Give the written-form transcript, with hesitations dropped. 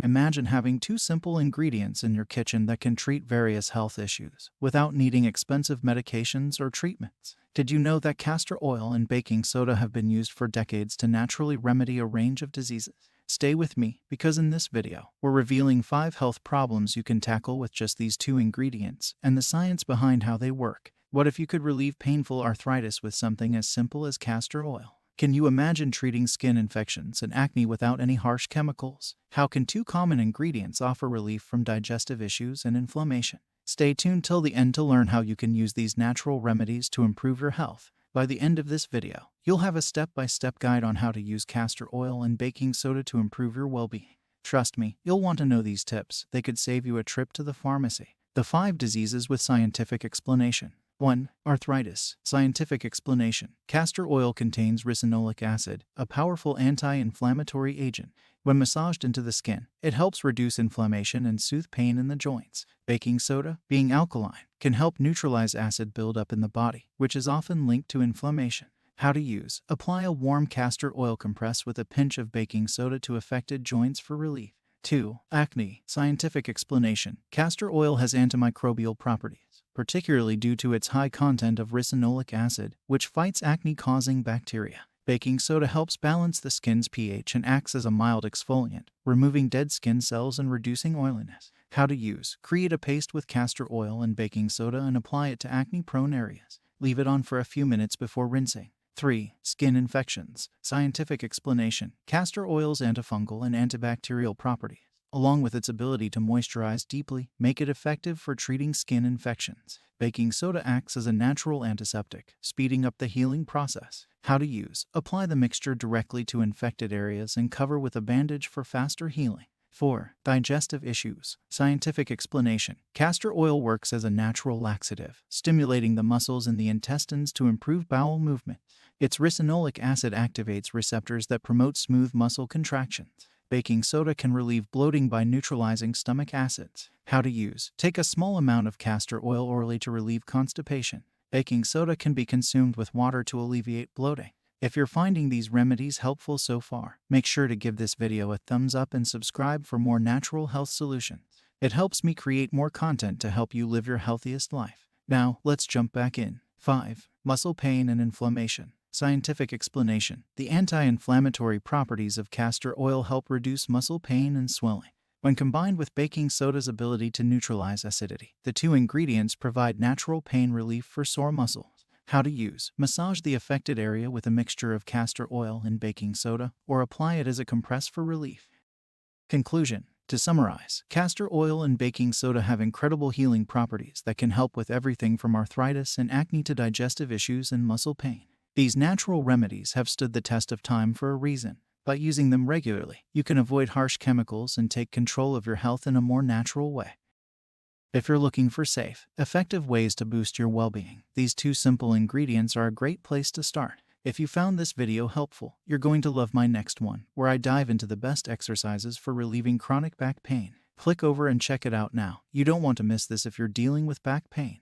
Imagine having two simple ingredients in your kitchen that can treat various health issues without needing expensive medications or treatments. Did you know that castor oil and baking soda have been used for decades to naturally remedy a range of diseases? Stay with me, because in this video, we're revealing 5 health problems you can tackle with just these two ingredients and the science behind how they work. What if you could relieve painful arthritis with something as simple as castor oil? Can you imagine treating skin infections and acne without any harsh chemicals? How can two common ingredients offer relief from digestive issues and inflammation? Stay tuned till the end to learn how you can use these natural remedies to improve your health. By the end of this video, you'll have a step-by-step guide on how to use castor oil and baking soda to improve your well-being. Trust me, you'll want to know these tips. They could save you a trip to the pharmacy. The 5 diseases with scientific explanation. 1. Arthritis. Scientific explanation. Castor oil contains ricinoleic acid, a powerful anti-inflammatory agent. When massaged into the skin, it helps reduce inflammation and soothe pain in the joints. Baking soda, being alkaline, can help neutralize acid buildup in the body, which is often linked to inflammation. How to use. Apply a warm castor oil compress with a pinch of baking soda to affected joints for relief. 2. Acne. Scientific explanation. Castor oil has antimicrobial properties, particularly due to its high content of ricinoleic acid, which fights acne-causing bacteria. Baking soda helps balance the skin's pH and acts as a mild exfoliant, removing dead skin cells and reducing oiliness. How to use. Create a paste with castor oil and baking soda and apply it to acne-prone areas. Leave it on for a few minutes before rinsing. 3. Skin infections. Scientific explanation. Castor oil's antifungal and antibacterial properties, along with its ability to moisturize deeply, make it effective for treating skin infections. Baking soda acts as a natural antiseptic, speeding up the healing process. How to use. Apply the mixture directly to infected areas and cover with a bandage for faster healing. 4. Digestive issues. Scientific explanation. Castor oil works as a natural laxative, stimulating the muscles in the intestines to improve bowel movement. Its ricinoleic acid activates receptors that promote smooth muscle contractions. Baking soda can relieve bloating by neutralizing stomach acids. How to use. Take a small amount of castor oil orally to relieve constipation. Baking soda can be consumed with water to alleviate bloating. If you're finding these remedies helpful so far, make sure to give this video a thumbs up and subscribe for more natural health solutions. It helps me create more content to help you live your healthiest life. Now, let's jump back in. 5. Muscle pain and inflammation. Scientific explanation. The anti-inflammatory properties of castor oil help reduce muscle pain and swelling. When combined with baking soda's ability to neutralize acidity, the two ingredients provide natural pain relief for sore muscles. How to use. Massage the affected area with a mixture of castor oil and baking soda, or apply it as a compress for relief. Conclusion. To summarize, castor oil and baking soda have incredible healing properties that can help with everything from arthritis and acne to digestive issues and muscle pain. These natural remedies have stood the test of time for a reason. By using them regularly, you can avoid harsh chemicals and take control of your health in a more natural way. If you're looking for safe, effective ways to boost your well-being, these 2 simple ingredients are a great place to start. If you found this video helpful, you're going to love my next one, where I dive into the best exercises for relieving chronic back pain. Click over and check it out now. You don't want to miss this if you're dealing with back pain.